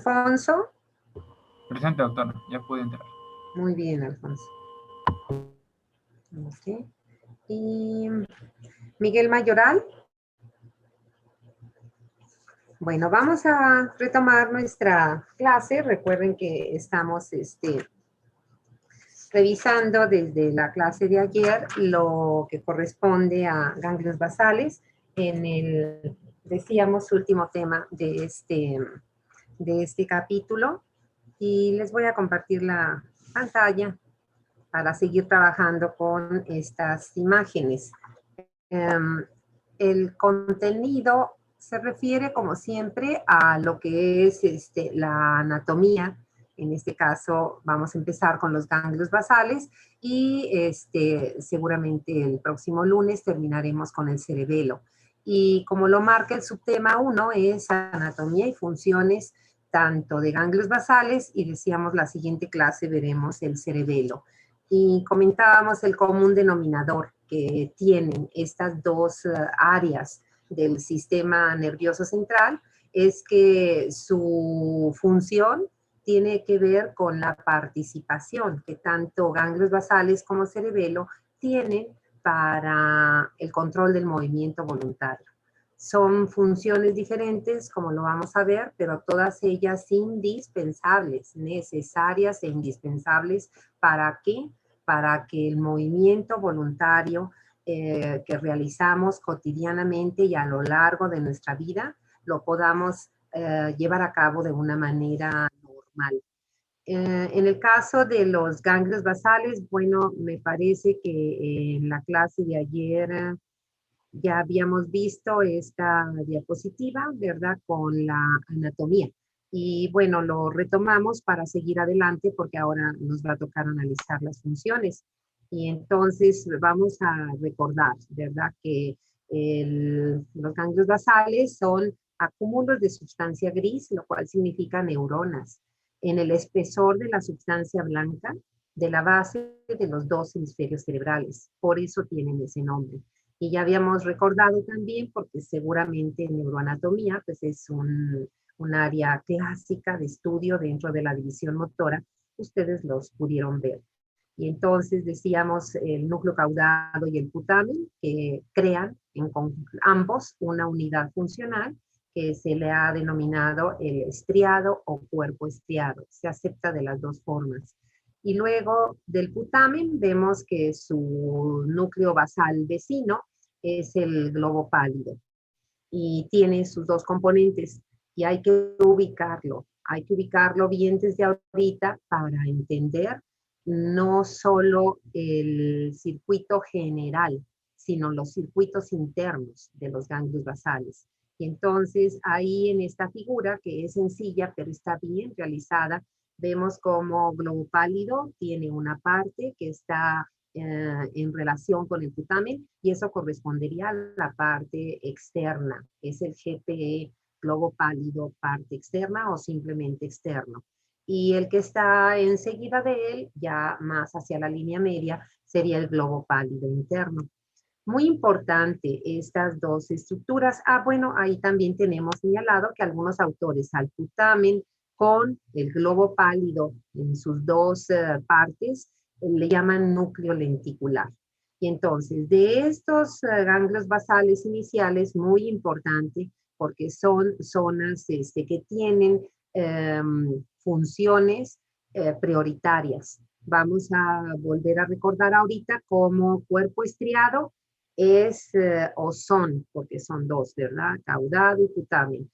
Alfonso. Presente, doctora. Ya pude entrar. Muy bien, Alfonso. Ok. Y Miguel Mayoral. Bueno, vamos a retomar nuestra clase. Recuerden que estamos revisando desde la clase de ayer lo que corresponde a ganglios basales en el, decíamos, último tema de este capítulo. Y les voy a compartir la pantalla para seguir trabajando con estas imágenes. El contenido se refiere, como siempre, a lo que es la anatomía. En este caso, vamos a empezar con los ganglios basales y seguramente el próximo lunes terminaremos con el cerebelo. Y como lo marca el subtema 1, es anatomía y funciones tanto de ganglios basales, y decíamos la siguiente clase veremos el cerebelo. Y comentábamos el común denominador que tienen estas dos áreas del sistema nervioso central, es que su función tiene que ver con la participación que tanto ganglios basales como cerebelo tienen para el control del movimiento voluntario. Son funciones diferentes, como lo vamos a ver, pero todas ellas indispensables, necesarias e indispensables. ¿Para qué? Para que el movimiento voluntario que realizamos cotidianamente y a lo largo de nuestra vida lo podamos llevar a cabo de una manera normal. En el caso de los ganglios basales, bueno, me parece que en la clase de ayer ya habíamos visto esta diapositiva, ¿verdad? Con la anatomía. Y bueno, lo retomamos para seguir adelante porque ahora nos va a tocar analizar las funciones. Y entonces vamos a recordar, ¿verdad? Que los ganglios basales son acúmulos de sustancia gris, lo cual significa neuronas, en el espesor de la sustancia blanca de la base de los dos hemisferios cerebrales. Por eso tienen ese nombre. Y ya habíamos recordado también, porque seguramente neuroanatomía pues es un área clásica de estudio dentro de la división motora, ustedes los pudieron ver. Y entonces decíamos el núcleo caudado y el putamen, que crean ambos una unidad funcional que se le ha denominado el estriado o cuerpo estriado. Se acepta de las dos formas. Y luego del putamen vemos que su núcleo basal vecino es el globo pálido y tiene sus dos componentes y hay que ubicarlo bien desde ahorita para entender no solo el circuito general, sino los circuitos internos de los ganglios basales. Y entonces ahí en esta figura, que es sencilla pero está bien realizada, vemos como globo pálido tiene una parte que está en relación con el putamen y eso correspondería a la parte externa. Es el GPE, globo pálido, parte externa o simplemente externo. Y el que está enseguida de él, ya más hacia la línea media, sería el globo pálido interno. Muy importante estas dos estructuras. Bueno, ahí también tenemos señalado que algunos autores al putamen con el globo pálido en sus dos partes le llaman núcleo lenticular. Y entonces, de estos ganglios basales iniciales, muy importante, porque son zonas que tienen funciones prioritarias. Vamos a volver a recordar ahorita como cuerpo estriado es o son, porque son dos, ¿verdad? Caudado y putamen.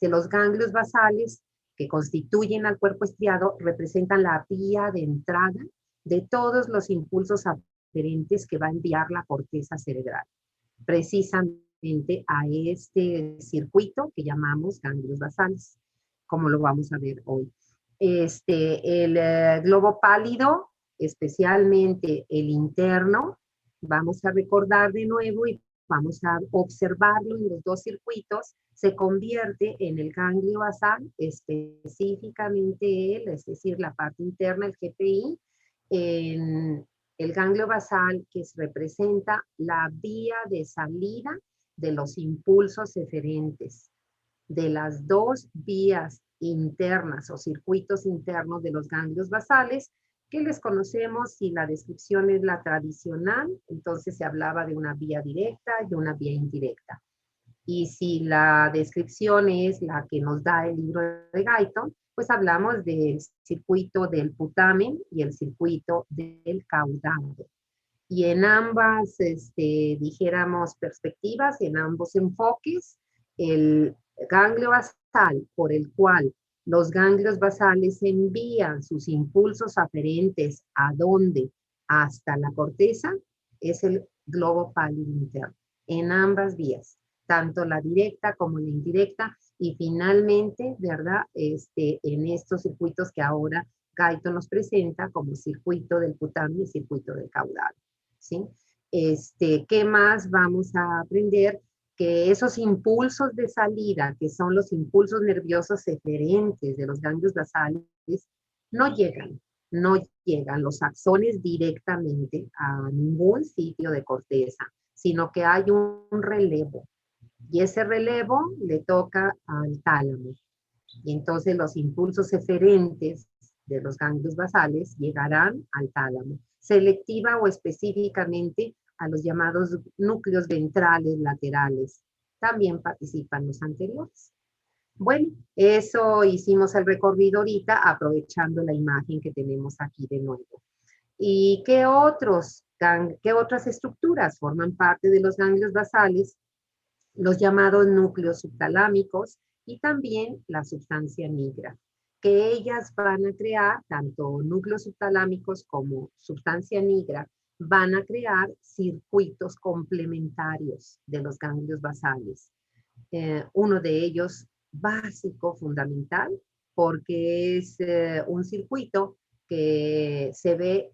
Los ganglios basales que constituyen al cuerpo estriado representan la vía de entrada de todos los impulsos aferentes que va a enviar la corteza cerebral, precisamente a este circuito que llamamos ganglios basales, como lo vamos a ver hoy. El globo pálido, especialmente el interno, vamos a recordar de nuevo y vamos a observarlo en los dos circuitos, se convierte en el ganglio basal, específicamente él, es decir, la parte interna, el GPI, en el ganglio basal que representa la vía de salida de los impulsos eferentes, de las dos vías internas o circuitos internos de los ganglios basales, que les conocemos. Si la descripción es la tradicional, entonces se hablaba de una vía directa y una vía indirecta. Y si la descripción es la que nos da el libro de Guyton, pues hablamos del circuito del putamen y el circuito del caudado. Y en ambas, dijéramos, perspectivas, en ambos enfoques, el ganglio basal por el cual los ganglios basales envían sus impulsos aferentes ¿a dónde? Hasta la corteza, es el globo pálido interno, en ambas vías, tanto la directa como la indirecta, y finalmente, ¿verdad? En estos circuitos que ahora Guyton nos presenta como circuito del putamen y circuito del caudal. ¿Sí? ¿Qué más vamos a aprender? Que esos impulsos de salida, que son los impulsos nerviosos eferentes de los ganglios basales, no llegan los axones directamente a ningún sitio de corteza, sino que hay un relevo. Y ese relevo le toca al tálamo. Y entonces los impulsos eferentes de los ganglios basales llegarán al tálamo, selectiva o específicamente a los llamados núcleos ventrales laterales. También participan los anteriores. Bueno, eso hicimos el recorrido ahorita, aprovechando la imagen que tenemos aquí de nuevo. ¿Y qué otras estructuras forman parte de los ganglios basales? Los llamados núcleos subtalámicos y también la sustancia nigra, que ellas van a crear, tanto núcleos subtalámicos como sustancia nigra, van a crear circuitos complementarios de los ganglios basales. Uno de ellos básico, fundamental, porque es un circuito que se ve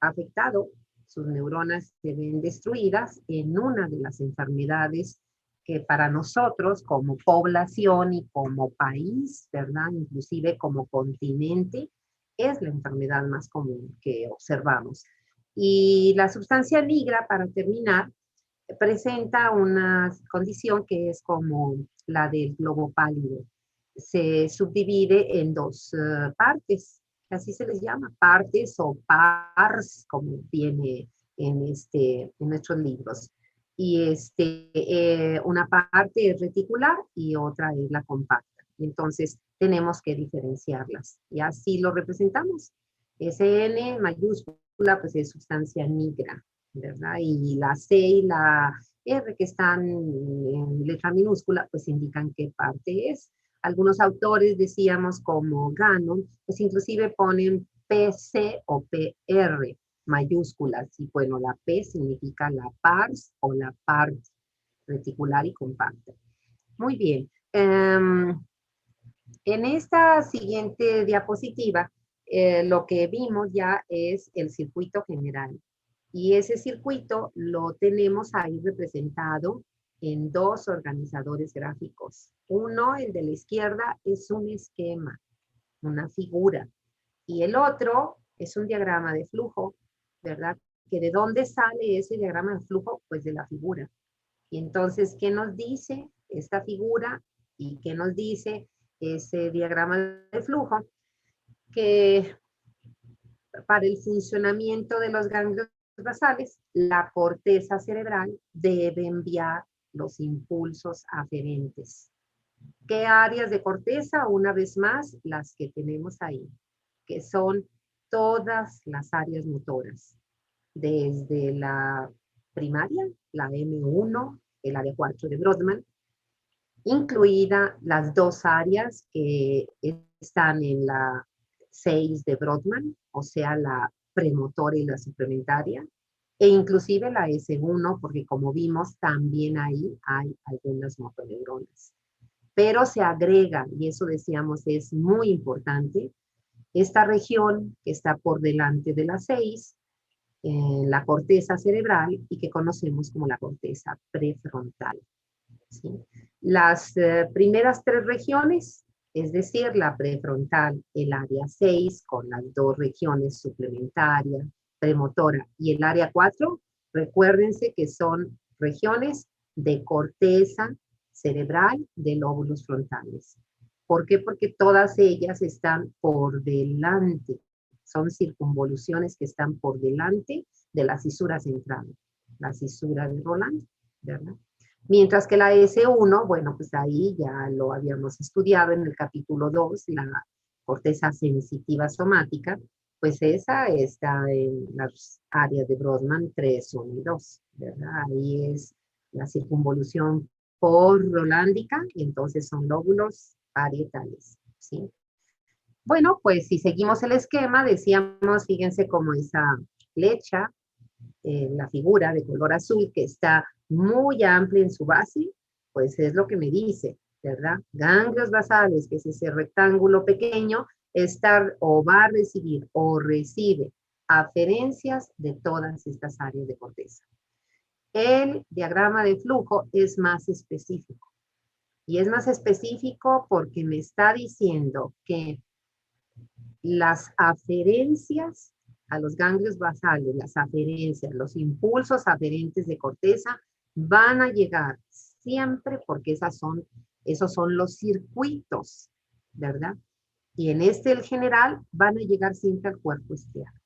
afectado, sus neuronas se ven destruidas en una de las enfermedades que para nosotros como población y como país, ¿verdad? Inclusive como continente, es la enfermedad más común que observamos. Y la sustancia nigra, para terminar, presenta una condición que es como la del globo pálido. Se subdivide en dos partes, así se les llama, partes o pars, como viene en nuestros libros. Y una parte es reticular y otra es la compacta. Entonces tenemos que diferenciarlas y así lo representamos. SN mayúscula pues es sustancia nigra, ¿verdad? Y la C y la R que están en letra minúscula pues indican qué parte es. Algunos autores, decíamos, como Gannon, pues inclusive ponen PC o PR mayúsculas. Y bueno, la P significa la pars o la part reticular y compacta. Muy bien. En esta siguiente diapositiva, lo que vimos ya es el circuito general. Y ese circuito lo tenemos ahí representado en dos organizadores gráficos. Uno, el de la izquierda, es un esquema, una figura. Y el otro es un diagrama de flujo, ¿verdad? Que ¿de dónde sale ese diagrama de flujo? Pues de la figura. Y entonces, ¿qué nos dice esta figura? ¿Y qué nos dice ese diagrama de flujo? Que para el funcionamiento de los ganglios basales, la corteza cerebral debe enviar los impulsos aferentes. ¿Qué áreas de corteza? Una vez más, las que tenemos ahí, que son todas las áreas motoras, desde la primaria, la M1, el área 4 de Brodmann, incluida las dos áreas que están en la 6 de Brodmann, o sea, la premotora y la suplementaria, e inclusive la S1, porque como vimos, también ahí hay algunas motoneuronas. Pero se agrega, y eso decíamos es muy importante, esta región que está por delante de la 6, la corteza cerebral, y que conocemos como la corteza prefrontal. ¿Sí? Las primeras tres regiones, es decir, la prefrontal, el área 6, con las dos regiones suplementaria, premotora y el área 4, recuérdense que son regiones de corteza cerebral de lóbulos frontales. ¿Por qué? Porque todas ellas están por delante. Son circunvoluciones que están por delante de la cisura central, la cisura de Roland, ¿verdad? Mientras que la S1, bueno, pues ahí ya lo habíamos estudiado en el capítulo 2, la corteza sensitiva somática, pues esa está en las áreas de Brodmann 3, 1 y 2, ¿verdad? Ahí es la circunvolución por rolándica, y entonces son lóbulos parietales, ¿sí? Bueno, pues si seguimos el esquema, decíamos, fíjense cómo esa flecha, la figura de color azul que está muy amplia en su base, pues es lo que me dice, ¿verdad? Ganglios basales, que es ese rectángulo pequeño, estar o va a recibir o recibe aferencias de todas estas áreas de corteza. El diagrama de flujo es más específico. Y es más específico porque me está diciendo que las aferencias a los ganglios basales, las aferencias, los impulsos aferentes de corteza van a llegar siempre porque esos son los circuitos, ¿verdad? Y en el general, van a llegar siempre al cuerpo estriado.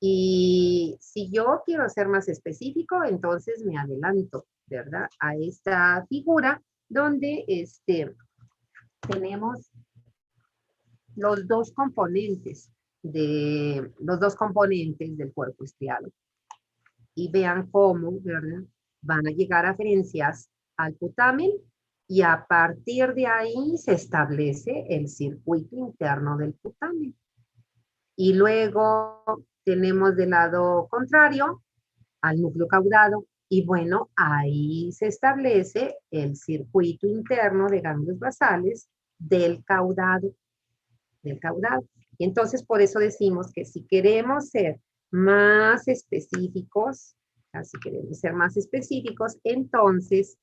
Y si yo quiero ser más específico, entonces me adelanto, ¿verdad? A esta figura donde tenemos los dos componentes del cuerpo estriado. Y vean cómo, ¿verdad? Van a llegar aferencias al putamen y a partir de ahí se establece el circuito interno del putamen. Y luego tenemos del lado contrario al núcleo caudado y bueno, ahí se establece el circuito interno de ganglios basales del caudado. Y entonces por eso decimos que si queremos ser más específicos, entonces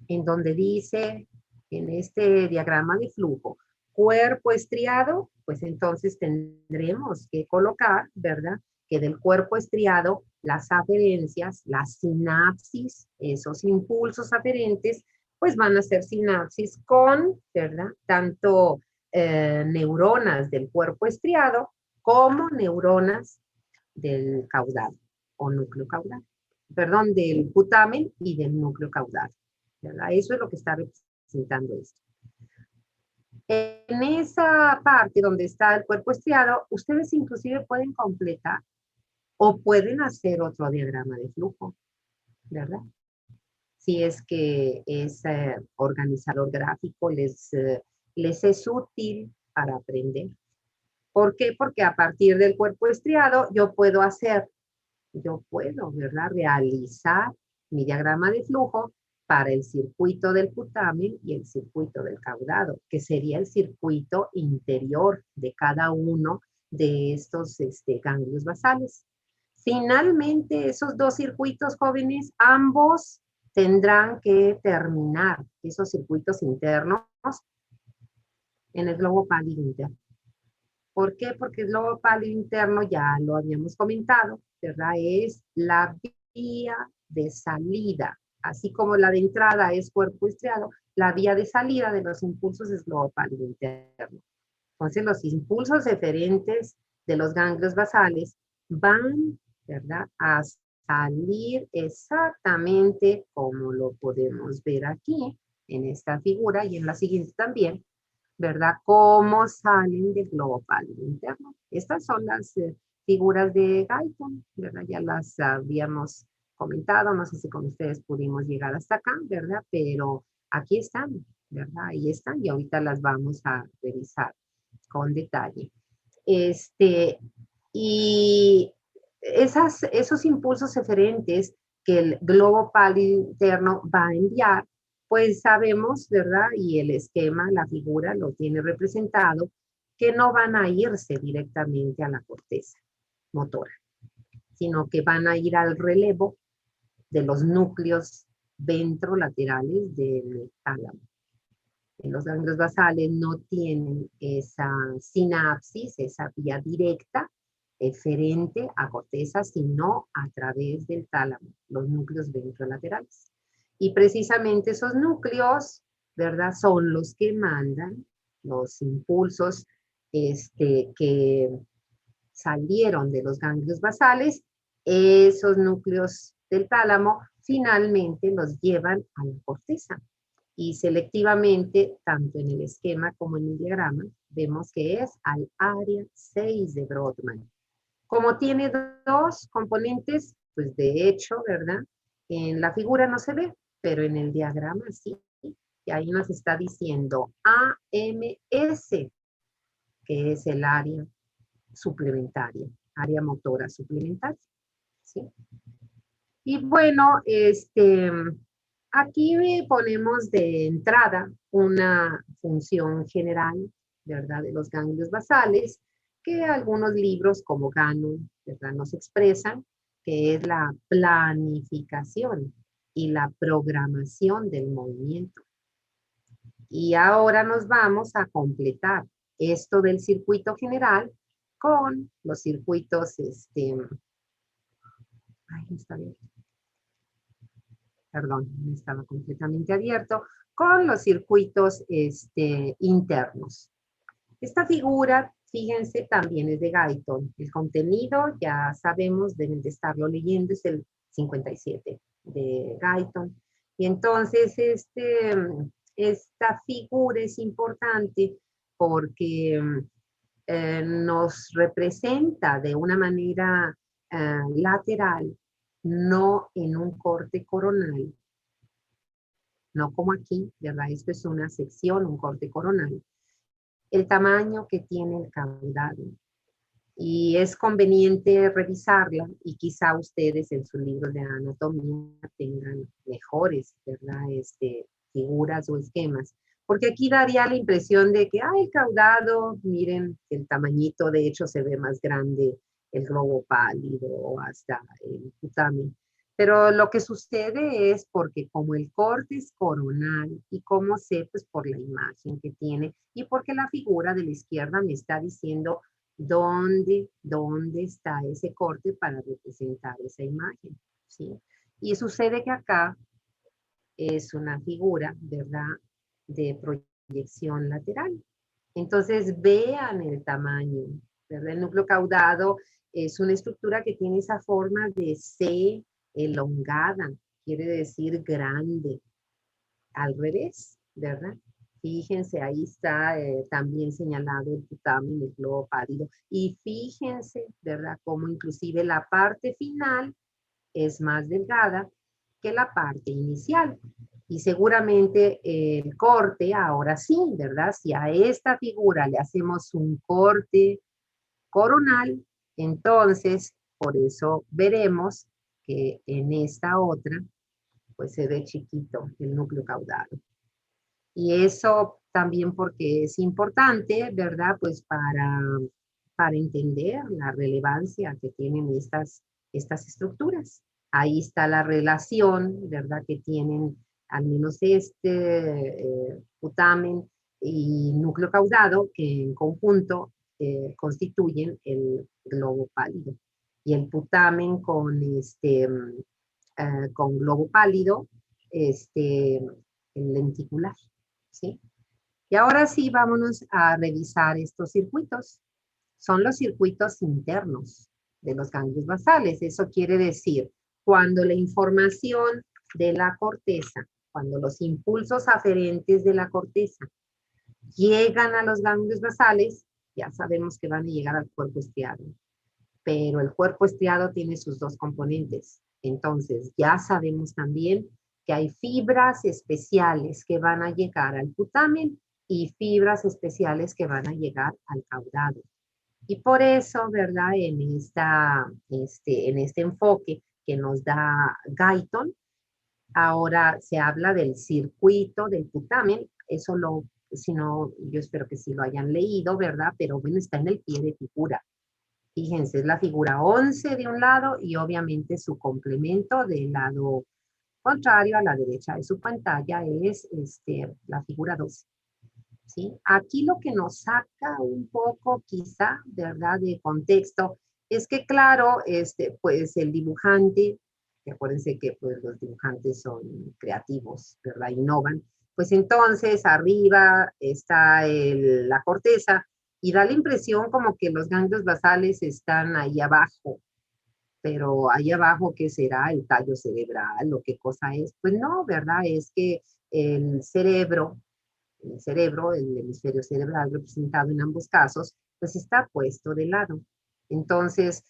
en donde dice en este diagrama de flujo cuerpo estriado, pues entonces tendremos que colocar, ¿verdad? Que del cuerpo estriado las aferencias, las sinapsis, esos impulsos aferentes, pues van a ser sinapsis con, ¿verdad? Tanto neuronas del cuerpo estriado como neuronas del caudal o núcleo caudal. Perdón, del putamen y del núcleo caudal, ¿verdad? Eso es lo que está representando esto. En esa parte donde está el cuerpo estriado, ustedes inclusive pueden completar o pueden hacer otro diagrama de flujo, ¿verdad? Si es que es organizador gráfico, les es útil para aprender. ¿Por qué? Porque a partir del cuerpo estriado yo puedo, ¿verdad? Realizar mi diagrama de flujo para el circuito del putamen y el circuito del caudado, que sería el circuito interior de cada uno de estos ganglios basales. Finalmente, esos dos circuitos, jóvenes, ambos tendrán que terminar esos circuitos internos en el globo pálido interno. ¿Por qué? Porque el globo pálido interno, ya lo habíamos comentado, ¿verdad? Es la vía de salida. Así como la de entrada es cuerpo estriado, la vía de salida de los impulsos es globo pálido interno. Entonces, los impulsos eferentes de los ganglios basales van, ¿verdad?, a salir exactamente como lo podemos ver aquí en esta figura y en la siguiente también, ¿verdad? Cómo salen del globo pálido interno. Estas son las figuras de Guyton, ¿verdad? Ya las habíamos comentado, no sé si con ustedes pudimos llegar hasta acá, ¿verdad? Pero aquí están, ¿verdad? Ahí están y ahorita las vamos a revisar con detalle. Y esos impulsos eferentes que el globo pálido interno va a enviar, pues sabemos, ¿verdad? Y el esquema, la figura lo tiene representado, que no van a irse directamente a la corteza motora, sino que van a ir al relevo de los núcleos ventrolaterales del tálamo. Los ganglios basales no tienen esa sinapsis, esa vía directa eferente a corteza, sino a través del tálamo, los núcleos ventrolaterales. Y precisamente esos núcleos ¿verdad? Son los que mandan los impulsos que salieron de los ganglios basales. Esos núcleos del tálamo finalmente los llevan a la corteza. Y selectivamente, tanto en el esquema como en el diagrama, vemos que es al área 6 de Brodmann. Como tiene dos componentes, pues de hecho, ¿verdad? En la figura no se ve, pero en el diagrama sí. Y ahí nos está diciendo AMS, que es el área suplementaria, área motora suplementaria. ¿Sí? Y bueno, aquí ponemos de entrada una función general, ¿verdad? De los ganglios basales, que algunos libros como Gannon, ¿verdad? Nos expresan, que es la planificación y la programación del movimiento. Y ahora nos vamos a completar esto del circuito general con los circuitos, ay, está bien. Perdón, no estaba completamente abierto, con los circuitos internos. Esta figura, fíjense, también es de Guyton. El contenido, ya sabemos, deben de estarlo leyendo, es el 57 de Guyton. Y entonces, esta figura es importante porque nos representa de una manera lateral, no en un corte coronal, no como aquí, ¿verdad? Esto es una sección, un corte coronal. El tamaño que tiene el caudal. Y es conveniente revisarla y quizá ustedes en sus libros de anatomía tengan mejores, ¿verdad? Figuras o esquemas. Porque aquí daría la impresión de que, el caudado, miren, el tamañito de hecho se ve más grande, el globo pálido o hasta el putamen. Pero lo que sucede es porque como el corte es coronal y como sé, pues por la imagen que tiene y porque la figura de la izquierda me está diciendo dónde está ese corte para representar esa imagen, ¿sí? Y sucede que acá es una figura, ¿verdad?, de proyección lateral. Entonces, vean el tamaño, ¿verdad? El núcleo caudado es una estructura que tiene esa forma de C elongada, quiere decir grande, al revés, ¿verdad? Fíjense, ahí está también señalado el putamen, el globo pálido. Y fíjense, ¿verdad? Como inclusive la parte final es más delgada que la parte inicial. Y seguramente el corte, ahora sí, ¿verdad? Si a esta figura le hacemos un corte coronal, entonces por eso veremos que en esta otra, pues se ve chiquito el núcleo caudal. Y eso también porque es importante, ¿verdad? Pues para entender la relevancia que tienen estas estructuras. Ahí está la relación, ¿verdad? Que tienen al menos putamen y núcleo caudado, que en conjunto constituyen el globo pálido. Y el putamen con globo pálido, el lenticular. ¿Sí? Y ahora sí, vámonos a revisar estos circuitos. Son los circuitos internos de los ganglios basales. Eso quiere decir, cuando la información de la corteza, cuando los impulsos aferentes de la corteza llegan a los ganglios basales, ya sabemos que van a llegar al cuerpo estriado. Pero el cuerpo estriado tiene sus dos componentes. Entonces, ya sabemos también que hay fibras especiales que van a llegar al putamen y fibras especiales que van a llegar al caudado. Y por eso, ¿verdad? En este enfoque que nos da Guyton, ahora se habla del circuito del putamen. Eso si no, yo espero que sí lo hayan leído, ¿verdad? Pero bueno, está en el pie de figura. Fíjense, es la figura 11 de un lado y obviamente su complemento del lado contrario a la derecha de su pantalla es la figura 12. ¿Sí? Aquí lo que nos saca un poco quizá, ¿verdad?, de contexto, es que claro, pues el dibujante, que acuérdense que pues, los dibujantes son creativos, ¿verdad?, innovan, Pues entonces arriba está la corteza y da la impresión como que los ganglios basales están ahí abajo, pero ahí abajo, ¿qué será? ¿El tallo cerebral o qué cosa es? Pues no, ¿verdad? Es que el cerebro, el hemisferio cerebral representado en ambos casos, pues está puesto de lado. Entonces,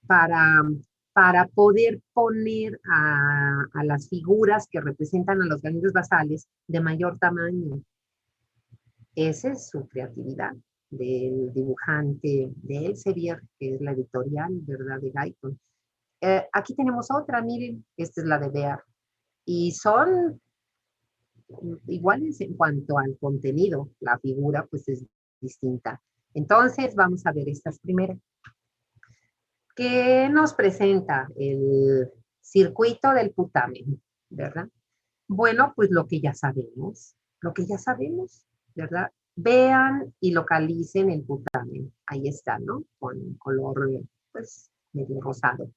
para, para poder poner a las figuras que representan a los ganglios basales de mayor tamaño, esa es su creatividad del dibujante de Elsevier, que es la editorial, ¿verdad?, de Guyton. Aquí tenemos otra, miren, esta es la de Bear. Y son iguales en cuanto al contenido. La figura pues es distinta. Entonces vamos a ver estas primeras. ¿Qué nos presenta el circuito del putamen, verdad? Bueno, pues lo que ya sabemos, ¿verdad? Vean y localicen el putamen. Ahí está, ¿no? Con color, pues, medio rosado.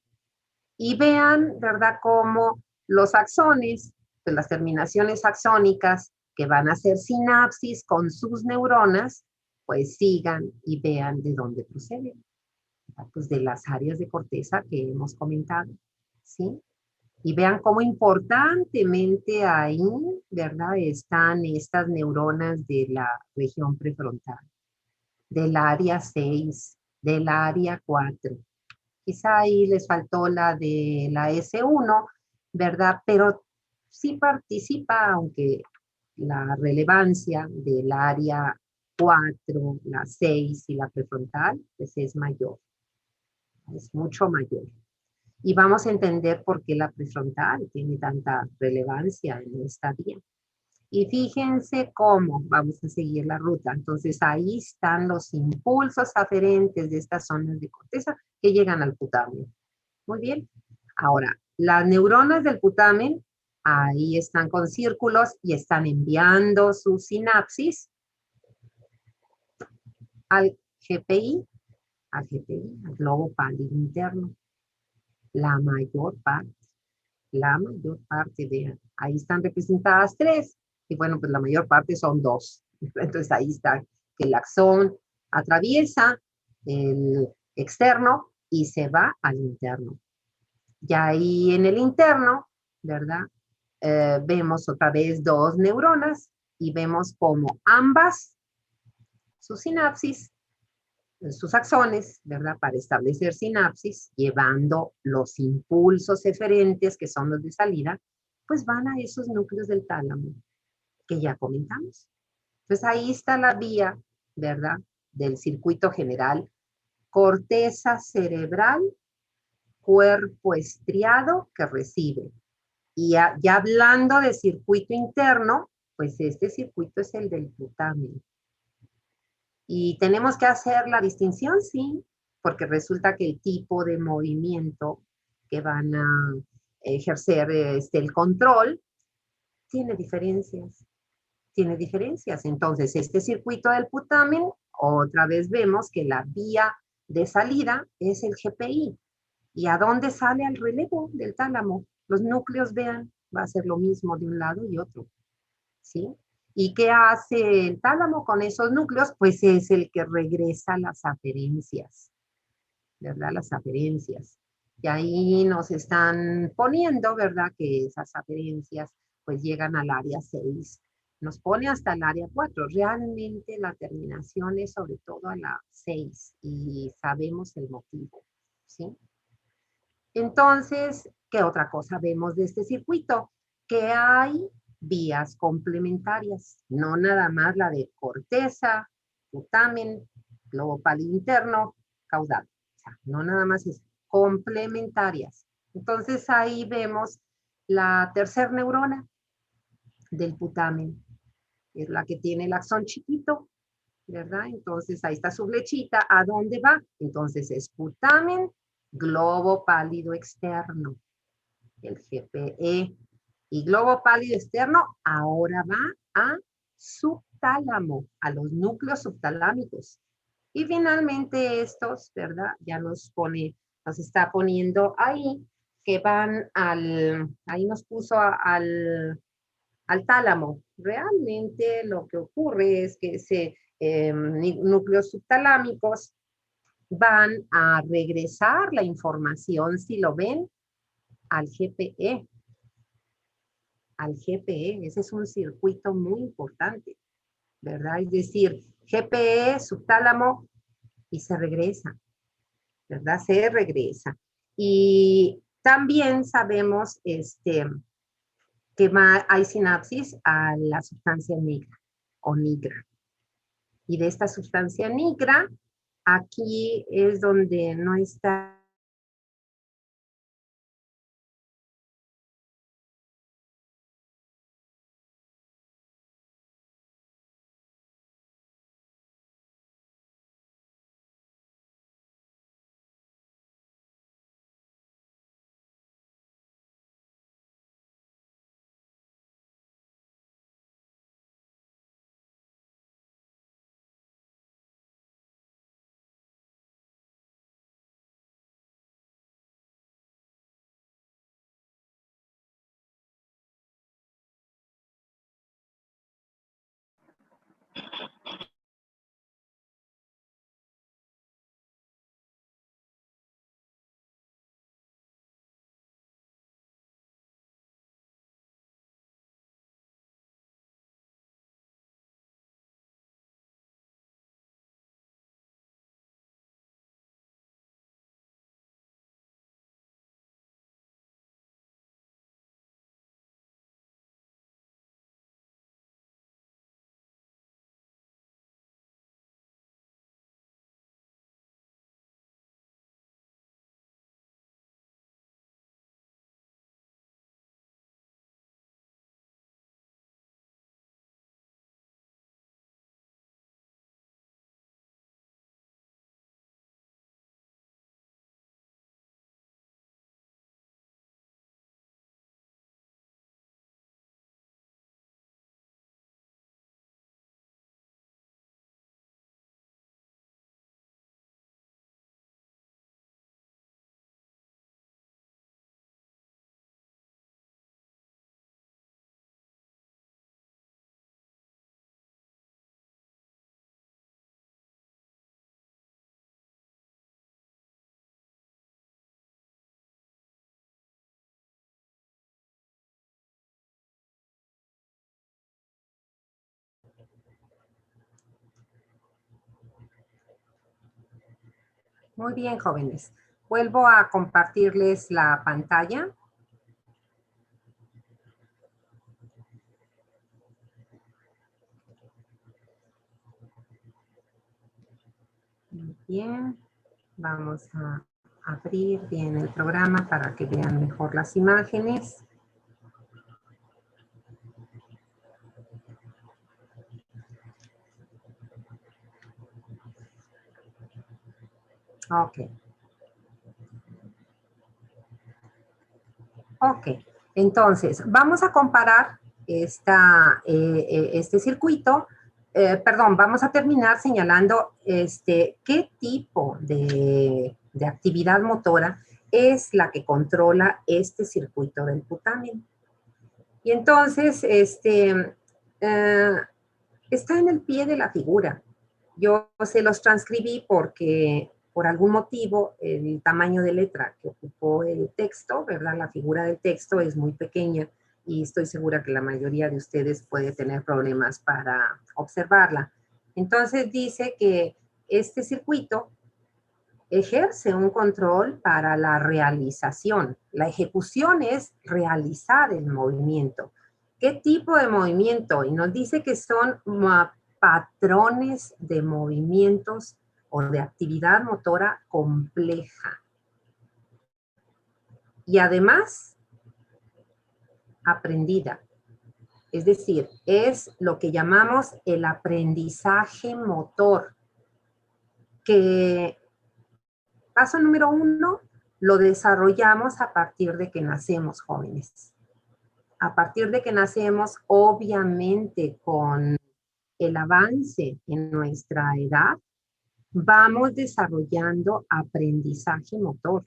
Y vean, ¿verdad?, cómo los axones, pues las terminaciones axónicas que van a hacer sinapsis con sus neuronas, pues sigan y vean de dónde proceden. Pues de las áreas de corteza que hemos comentado, ¿sí? Y vean cómo importantemente ahí, ¿verdad?, están estas neuronas de la región prefrontal, del área 6, del área 4. Quizá ahí les faltó la de la S1, ¿verdad? Pero sí participa, aunque la relevancia del área 4, la 6 y la prefrontal, pues es mayor, es mucho mayor. Y vamos a entender por qué la prefrontal tiene tanta relevancia en esta vía. Y fíjense cómo vamos a seguir la ruta. Entonces ahí están los impulsos aferentes de estas zonas de corteza que llegan al putamen. Muy bien. Ahora, las neuronas del putamen ahí están con círculos y están enviando su sinapsis al GPI, al globo pálido interno. La mayor parte, vean, ahí están representadas 3, y bueno, pues la mayor parte son 2. Entonces ahí está que el axón atraviesa el externo y se va al interno. Ya ahí en el interno, ¿verdad? Vemos otra vez 2 neuronas y vemos como ambas, sus sinapsis, sus axones, ¿verdad?, para establecer sinapsis, llevando los impulsos eferentes, que son los de salida, pues van a esos núcleos del tálamo que ya comentamos. Entonces ahí está la vía, ¿verdad?, del circuito general: corteza cerebral, cuerpo estriado que recibe. Y ya hablando de circuito interno, pues este circuito es el del putamen. Y tenemos que hacer la distinción, sí, porque resulta que el tipo de movimiento que van a ejercer el control tiene diferencias. Tiene diferencias. Entonces, este circuito del putamen, otra vez vemos que la vía de salida es el GPI. ¿Y a dónde sale al relevo del tálamo? Los núcleos, vean, va a ser lo mismo de un lado y otro, ¿sí? ¿Y qué hace el tálamo con esos núcleos? Pues es el que regresa las aferencias, ¿verdad? Las aferencias. Y ahí nos están poniendo, ¿verdad?, que esas aferencias pues llegan al área 6. Nos pone hasta el área 4. Realmente la terminación es sobre todo a la 6 y sabemos el motivo, ¿sí? Entonces, ¿qué otra cosa vemos de este circuito? Que hay vías complementarias, no nada más la de corteza, putamen, globo pálido interno, caudal. O sea, no nada más es complementarias. Entonces ahí vemos la tercera neurona del putamen, es la que tiene el axón chiquito, ¿verdad? Entonces ahí está su flechita. ¿A dónde va? Entonces es putamen, globo pálido externo, el GPE. Y globo pálido externo ahora va a subtálamo, a los núcleos subtalámicos. Y finalmente estos, ¿verdad?, ya nos está poniendo ahí que van ahí nos puso al tálamo, realmente lo que ocurre es que núcleos subtalámicos van a regresar la información, si lo ven, al GPE. Al GPE, ese es un circuito muy importante, ¿verdad? Es decir, GPE, subtálamo, y se regresa, ¿verdad? Se regresa. Y también sabemos que hay sinapsis a la sustancia negra o nigra. Y de esta sustancia negra, aquí es donde no está. Muy bien, jóvenes. Vuelvo a compartirles la pantalla. Muy bien. Vamos a abrir bien el programa para que vean mejor las imágenes. Ok. Ok. Entonces, vamos a comparar este circuito. Perdón, vamos a terminar señalando qué tipo de actividad motora es la que controla este circuito del putamen. Y entonces, está en el pie de la figura. Yo se los transcribí porque por algún motivo el tamaño de letra que ocupó el texto, ¿verdad? La figura del texto es muy pequeña y estoy segura que la mayoría de ustedes puede tener problemas para observarla. Entonces dice que este circuito ejerce un control para la realización. La ejecución es realizar el movimiento. ¿Qué tipo de movimiento? Y nos dice que son patrones de movimientos o de actividad motora compleja. Y además, aprendida. Es decir, es lo que llamamos el aprendizaje motor, que paso número 1, lo desarrollamos a partir de que nacemos, jóvenes. A partir de que nacemos, obviamente con el avance en nuestra edad, vamos desarrollando aprendizaje motor.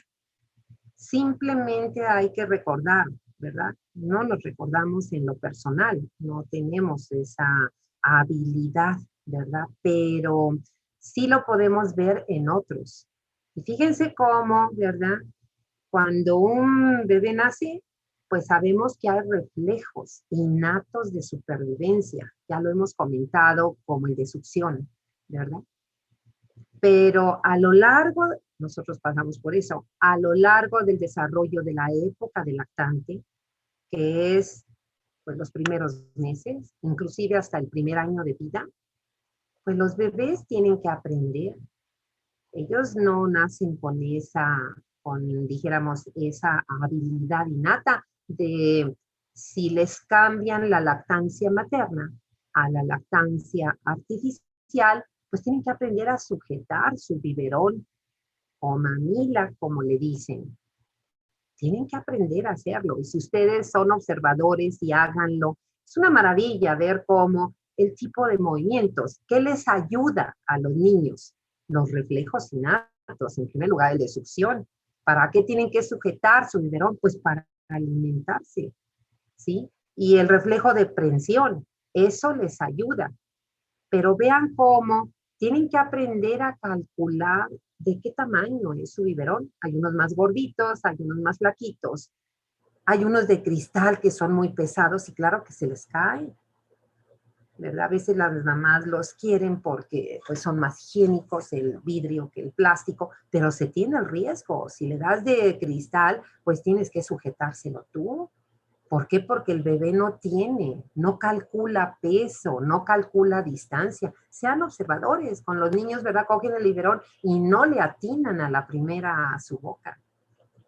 Simplemente hay que recordar ¿verdad? No nos recordamos en lo personal, no tenemos esa habilidad, ¿verdad? Pero sí lo podemos ver en otros. Y fíjense cómo, ¿verdad? Cuando un bebé nace, pues sabemos que hay reflejos innatos de supervivencia. Ya lo hemos comentado como el de succión, ¿verdad? Pero a lo largo, nosotros pasamos por eso, a lo largo del desarrollo de la época del lactante, que es pues los primeros meses, inclusive hasta el primer año de vida, pues los bebés tienen que aprender. Ellos no nacen con dijéramos, esa habilidad innata de si les cambian la lactancia materna a la lactancia artificial, pues tienen que aprender a sujetar su biberón o mamila, como le dicen. Tienen que aprender a hacerlo. Y si ustedes son observadores y háganlo, es una maravilla ver cómo el tipo de movimientos, ¿qué les ayuda a los niños? Los reflejos innatos, en primer lugar, el de succión. ¿Para qué tienen que sujetar su biberón? Pues para alimentarse, ¿sí? Y el reflejo de prensión, eso les ayuda. Pero vean cómo tienen que aprender a calcular de qué tamaño es su biberón. Hay unos más gorditos, hay unos más flaquitos, hay unos de cristal que son muy pesados y claro que se les cae, ¿verdad? A veces las mamás los quieren porque pues, son más higiénicos el vidrio que el plástico, pero se tiene el riesgo. Si le das de cristal, pues tienes que sujetárselo tú. ¿Por qué? Porque el bebé no calcula peso, no calcula distancia. Sean observadores, con los niños, ¿verdad? Cogen el biberón y no le atinan a la primera a su boca.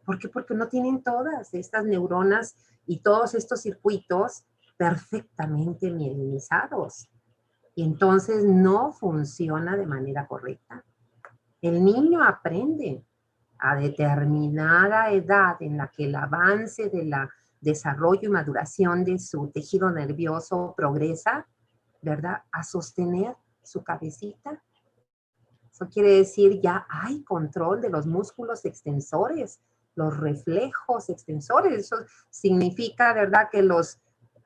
¿Por qué? Porque no tienen todas estas neuronas y todos estos circuitos perfectamente minimizados. Y entonces no funciona de manera correcta. El niño aprende a determinada edad en la que el avance de la desarrollo y maduración de su tejido nervioso progresa, ¿verdad? A sostener su cabecita. Eso quiere decir ya hay control de los músculos extensores, los reflejos extensores. Eso significa, ¿verdad? Que los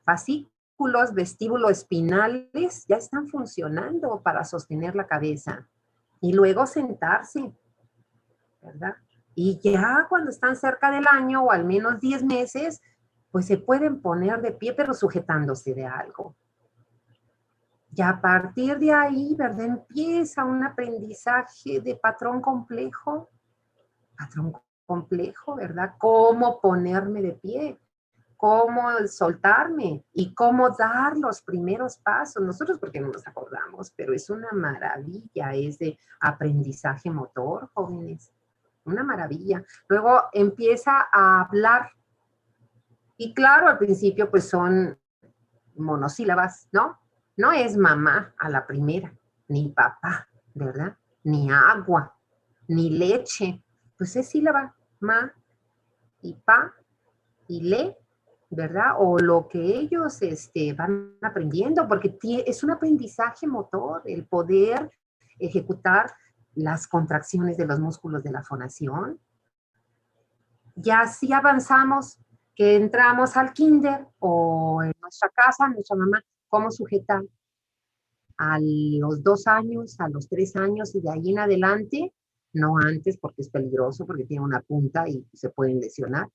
fascículos vestíbulo-espinales ya están funcionando para sostener la cabeza. Y luego sentarse, ¿verdad? Y ya cuando están cerca del año o al menos 10 meses, pues se pueden poner de pie, pero sujetándose de algo. Y a partir de ahí, ¿verdad? Empieza un aprendizaje de patrón complejo, ¿verdad? Cómo ponerme de pie, cómo soltarme y cómo dar los primeros pasos. Nosotros porque no nos acordamos, pero es una maravilla ese aprendizaje motor, jóvenes. Una maravilla. Luego empieza a hablar. Y claro, al principio pues son monosílabas, ¿no? No es mamá a la primera, ni papá, ¿verdad? Ni agua, ni leche. Pues es sílaba, ma y pa y le, ¿verdad? O lo que ellos van aprendiendo, porque es un aprendizaje motor, el poder ejecutar las contracciones de los músculos de la fonación. Ya así avanzamos, que entramos al kinder o en nuestra casa, nuestra mamá, cómo sujetar a los 2 años, a los 3 años y de ahí en adelante, no antes porque es peligroso, porque tiene una punta y se pueden lesionar,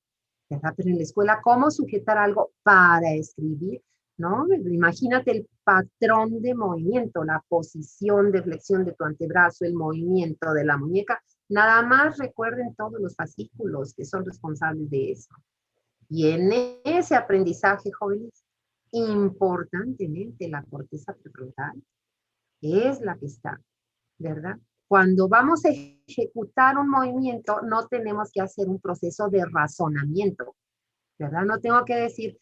¿verdad? Pero en la escuela, ¿cómo sujetar algo para escribir? ¿No? Imagínate el patrón de movimiento, la posición de flexión de tu antebrazo, el movimiento de la muñeca. Nada más recuerden todos los fascículos que son responsables de eso. Y en ese aprendizaje, jóvenes, importantemente la corteza prefrontal es la que está, ¿verdad? Cuando vamos a ejecutar un movimiento, no tenemos que hacer un proceso de razonamiento, ¿verdad? No tengo que decir,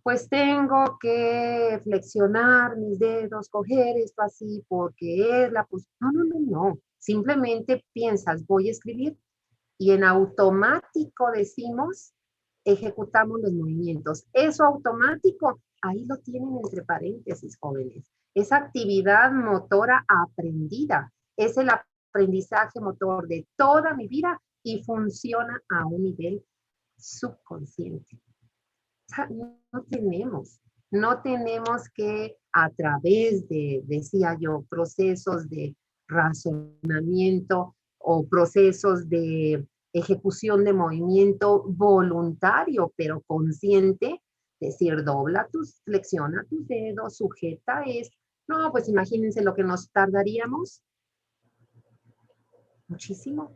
pues tengo que flexionar mis dedos, coger esto así, porque es la posición. No, no, no, no. Simplemente piensas, voy a escribir y en automático decimos, ejecutamos los movimientos. Eso automático, ahí lo tienen entre paréntesis, jóvenes. Es actividad motora aprendida. Es el aprendizaje motor de toda mi vida y funciona a un nivel subconsciente. sea, no tenemos que a través de, decía yo, procesos de razonamiento o procesos de ejecución de movimiento voluntario, pero consciente, decir, dobla tus, flexiona tus dedos, sujeta esto. No, pues imagínense lo que nos tardaríamos muchísimo.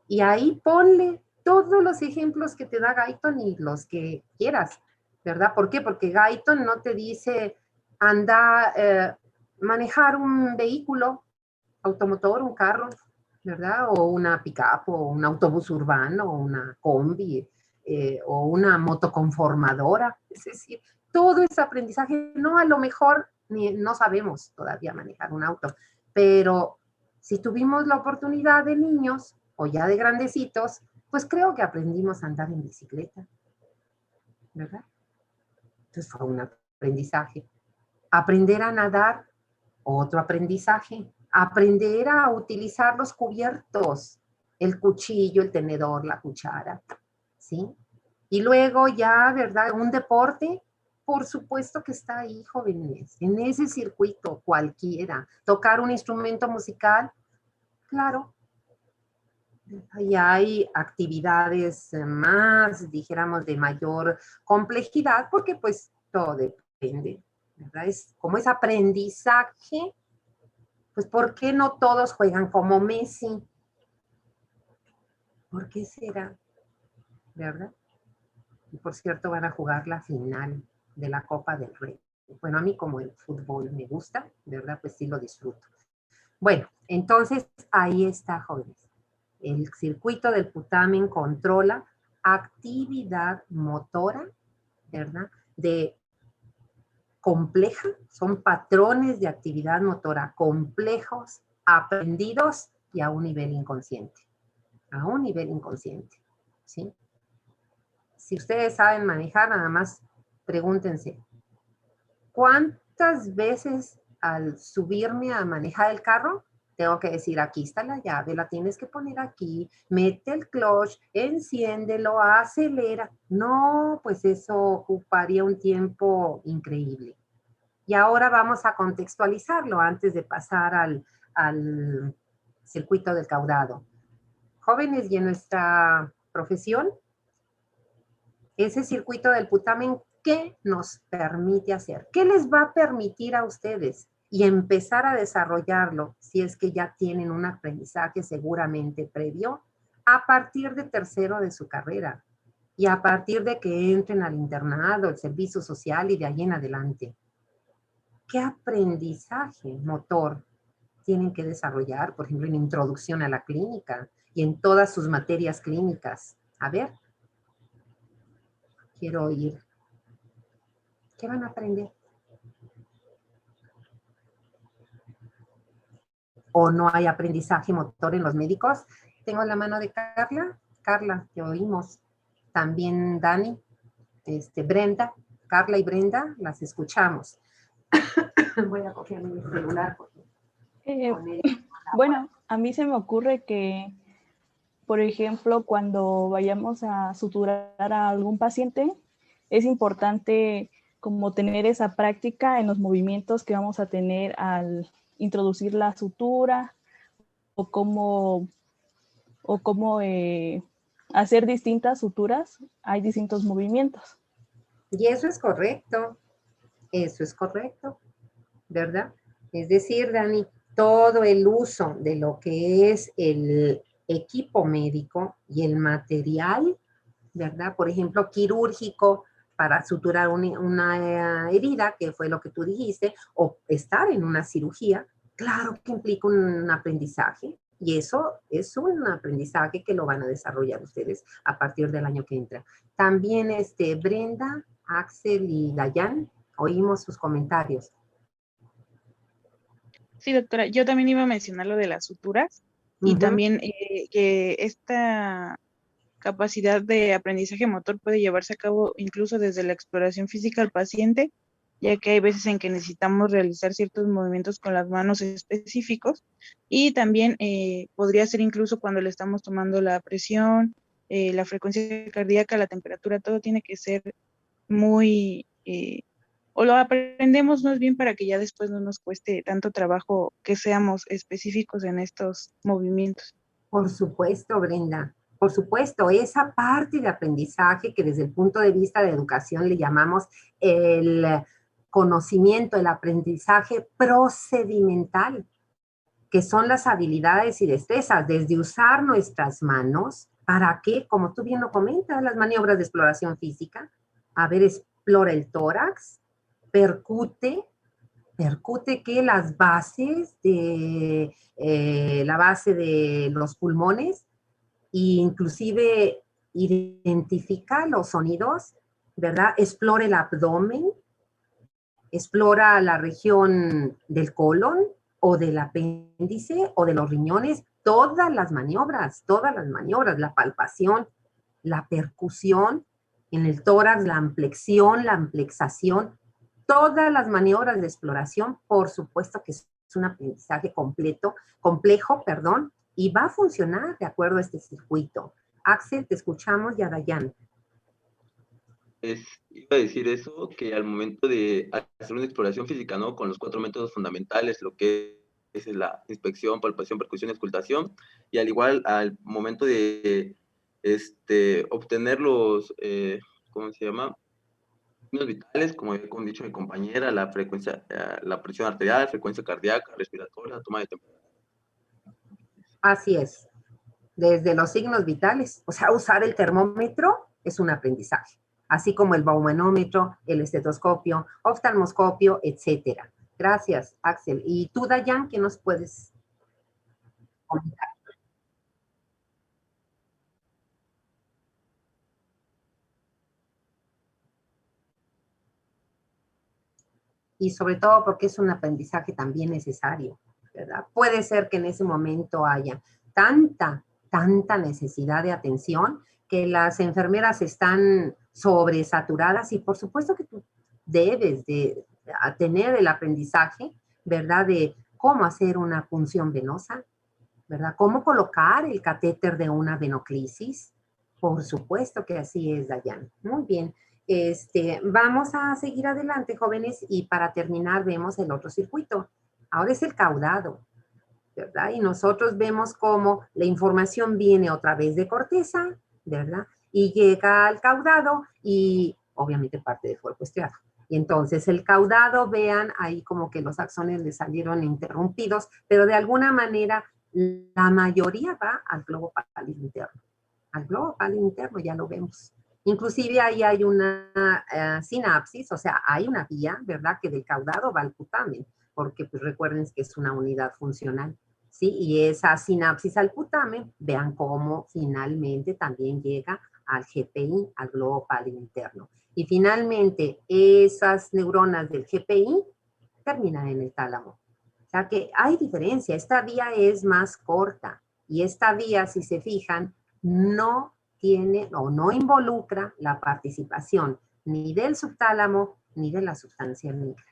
Y ahí ponle todos los ejemplos que te da Guyton y los que quieras, ¿verdad? ¿Por qué? Porque Guyton no te dice anda, manejar un vehículo automotor, un carro, ¿verdad? O una pick-up, o un autobús urbano, o una combi, o una motoconformadora. Es decir, todo ese aprendizaje, no, a lo mejor no sabemos todavía manejar un auto, pero si tuvimos la oportunidad de niños o ya de grandecitos, pues creo que aprendimos a andar en bicicleta, ¿verdad? Entonces fue un aprendizaje. Aprender a nadar, otro aprendizaje. Aprender a utilizar los cubiertos, el cuchillo, el tenedor, la cuchara, ¿sí? Y luego ya, ¿verdad? Un deporte, por supuesto que está ahí, jóvenes, en ese circuito cualquiera. Tocar un instrumento musical, claro. Y hay actividades más, dijéramos, de mayor complejidad, porque pues todo depende, ¿verdad? Es como es aprendizaje, pues ¿por qué no todos juegan como Messi? ¿Por qué será? ¿Verdad? Y por cierto, van a jugar la final de la Copa del Rey. Bueno, a mí como el fútbol me gusta, ¿verdad? Pues sí lo disfruto. Bueno, entonces ahí está, jóvenes. El circuito del putamen controla actividad motora, ¿verdad? De compleja, son patrones de actividad motora complejos, aprendidos y a un nivel inconsciente. A un nivel inconsciente, ¿sí? Si ustedes saben manejar, nada más pregúntense, ¿cuántas veces al subirme a manejar el carro tengo que decir, aquí está la llave, la tienes que poner aquí, mete el clutch, enciéndelo, acelera? No, pues eso ocuparía un tiempo increíble. Y ahora vamos a contextualizarlo antes de pasar al circuito del caudado. Jóvenes, y en nuestra profesión, ese circuito del putamen, ¿qué nos permite hacer? ¿Qué les va a permitir a ustedes? Y empezar a desarrollarlo, si es que ya tienen un aprendizaje seguramente previo, a partir de tercero de su carrera y a partir de que entren al internado, el servicio social y de ahí en adelante. ¿Qué aprendizaje motor tienen que desarrollar, por ejemplo, en introducción a la clínica y en todas sus materias clínicas? A ver, quiero oír. ¿Qué van a aprender? ¿O no hay aprendizaje motor en los médicos? Tengo la mano de Carla. Carla, te oímos. También Dani, Brenda. Carla y Brenda, las escuchamos. Voy a coger mi celular. Bueno, a mí se me ocurre que, por ejemplo, cuando vayamos a suturar a algún paciente, es importante como tener esa práctica en los movimientos que vamos a tener al introducir la sutura o cómo hacer distintas suturas. Hay distintos movimientos. Y eso es correcto, ¿verdad? Es decir, Dani, todo el uso de lo que es el equipo médico y el material, ¿verdad? Por ejemplo, quirúrgico para suturar una herida, que fue lo que tú dijiste, o estar en una cirugía, claro que implica un aprendizaje. Y eso es un aprendizaje que lo van a desarrollar ustedes a partir del año que entra. También Brenda, Axel y Dayan, oímos sus comentarios. Sí, doctora, yo también iba a mencionar lo de las suturas y también que esta capacidad de aprendizaje motor puede llevarse a cabo incluso desde la exploración física al paciente, ya que hay veces en que necesitamos realizar ciertos movimientos con las manos específicos y también podría ser incluso cuando le estamos tomando la presión, la frecuencia cardíaca, la temperatura, todo tiene que ser muy, o lo aprendemos más bien para que ya después no nos cueste tanto trabajo que seamos específicos en estos movimientos. Por supuesto, Brenda. Por supuesto, esa parte de aprendizaje que desde el punto de vista de educación le llamamos el conocimiento, el aprendizaje procedimental, que son las habilidades y destrezas, desde usar nuestras manos, ¿para qué? Como tú bien lo comentas, las maniobras de exploración física. A ver, explora el tórax, percute que las bases de la base de los pulmones, e inclusive identifica los sonidos, ¿verdad? Explora el abdomen, explora la región del colon o del apéndice o de los riñones, todas las maniobras, la palpación, la percusión en el tórax, la amplexión, la amplexación, todas las maniobras de exploración, por supuesto que es un aprendizaje complejo, y va a funcionar de acuerdo a este circuito. Axel, te escuchamos, y a Dayan. Iba a decir eso, que al momento de hacer una exploración física, ¿no? Con los 4 métodos fundamentales, lo que es la inspección, palpación, percusión y auscultación, y al igual al momento de obtener los, ¿cómo se llama? Signos vitales, como he dicho mi compañera, la frecuencia, la presión arterial, frecuencia cardíaca, respiratoria, toma de temperatura. Así es. Desde los signos vitales, o sea, usar el termómetro es un aprendizaje, así como el baumanómetro, el estetoscopio, oftalmoscopio, etcétera. Gracias, Axel. ¿Y tú, Dayan, qué nos puedes comentar? Y sobre todo porque es un aprendizaje también necesario, ¿verdad? Puede ser que en ese momento haya tanta necesidad de atención que las enfermeras están sobresaturadas, y por supuesto que tú debes de tener el aprendizaje, ¿verdad? De cómo hacer una punción venosa, ¿verdad? Cómo colocar el catéter de una venoclisis. Por supuesto que así es, Dayan. Muy bien. Vamos a seguir adelante, jóvenes, y para terminar vemos el otro circuito. Ahora es el caudado, ¿verdad? Y nosotros vemos cómo la información viene otra vez de corteza, ¿verdad? Y llega al caudado y obviamente parte del cuerpo estriado. Y entonces el caudado, vean ahí como que los axones le salieron interrumpidos, pero de alguna manera la mayoría va al globo pálido interno. Al globo pálido interno ya lo vemos. Inclusive ahí hay una sinapsis, o sea, hay una vía, ¿verdad? Que del caudado va al putamen, porque pues recuerden que es una unidad funcional, ¿sí? Y esa sinapsis al putamen, vean cómo finalmente también llega al GPI, al globo pálido interno. Y finalmente, esas neuronas del GPI terminan en el tálamo. O sea que hay diferencia, esta vía es más corta y esta vía, si se fijan, no tiene o no involucra la participación ni del subtálamo ni de la sustancia nigra,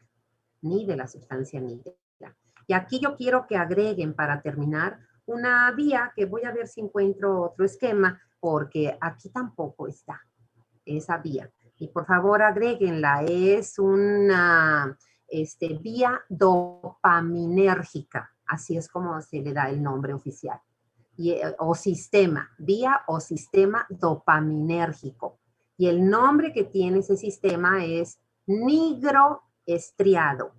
Y aquí yo quiero que agreguen para terminar una vía que voy a ver si encuentro otro esquema, porque aquí tampoco está esa vía. Y por favor agréguenla, es una vía dopaminérgica, así es como se le da el nombre oficial. O sistema, vía o sistema dopaminérgico. Y el nombre que tiene ese sistema es nigroestriado.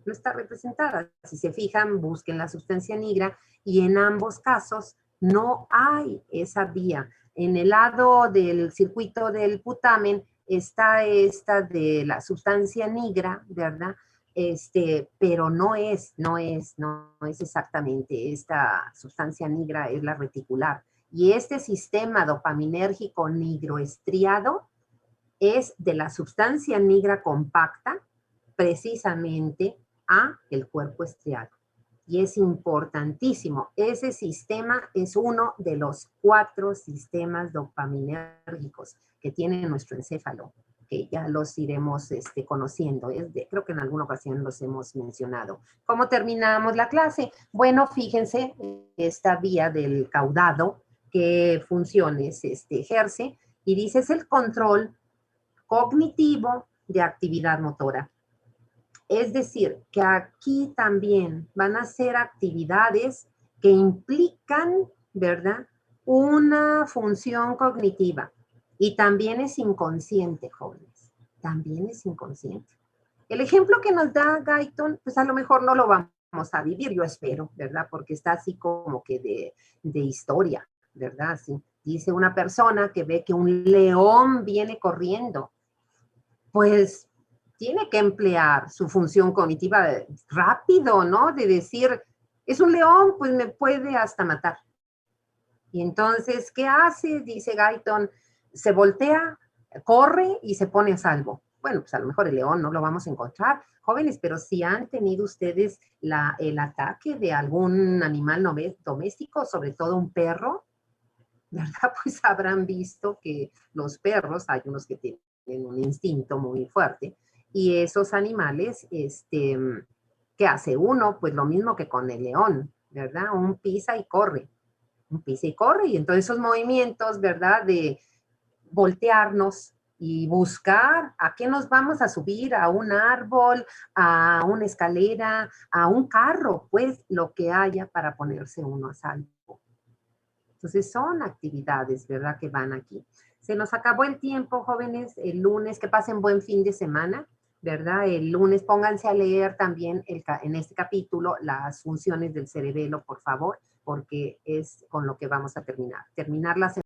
No está representada. Si se fijan, busquen la sustancia nigra y en ambos casos no hay esa vía. En el lado del circuito del putamen está esta de la sustancia nigra, ¿verdad? Pero no es exactamente esta sustancia nigra, es la reticular. Y este sistema dopaminérgico nigroestriado es de la sustancia nigra compacta precisamente a el cuerpo estriado. Y es importantísimo. Ese sistema es uno de los 4 sistemas dopaminérgicos que tiene nuestro encéfalo, que ya los iremos conociendo. Creo que en alguna ocasión los hemos mencionado. ¿Cómo terminamos la clase? Bueno, fíjense, esta vía del caudado, qué funciones ejerce, y dice es el control cognitivo de actividad motora. Es decir, que aquí también van a ser actividades que implican, ¿verdad?, una función cognitiva. Y también es inconsciente, jóvenes. También es inconsciente. El ejemplo que nos da Guyton, pues a lo mejor no lo vamos a vivir, yo espero, ¿verdad? Porque está así como que de historia, ¿verdad? Así. Dice una persona que ve que un león viene corriendo. Pues tiene que emplear su función cognitiva rápido, ¿no? De decir, es un león, pues me puede hasta matar. Y entonces, ¿qué hace? Dice Guyton, se voltea, corre y se pone a salvo. Bueno, pues a lo mejor el león no lo vamos a encontrar, jóvenes, pero si han tenido ustedes el ataque de algún animal doméstico, sobre todo un perro, ¿verdad? Pues habrán visto que los perros, hay unos que tienen un instinto muy fuerte, y esos animales, ¿qué hace uno? Pues lo mismo que con el león, ¿verdad? Un pisa y corre, y entonces esos movimientos, ¿verdad? De voltearnos y buscar a qué nos vamos a subir, a un árbol, a una escalera, a un carro, pues lo que haya para ponerse uno a salvo. Entonces son actividades, ¿verdad?, que van aquí. Se nos acabó el tiempo, jóvenes. El lunes, que pasen buen fin de semana, ¿verdad? El lunes pónganse a leer también en este capítulo las funciones del cerebelo, por favor, porque es con lo que vamos a terminar. Terminar la semana.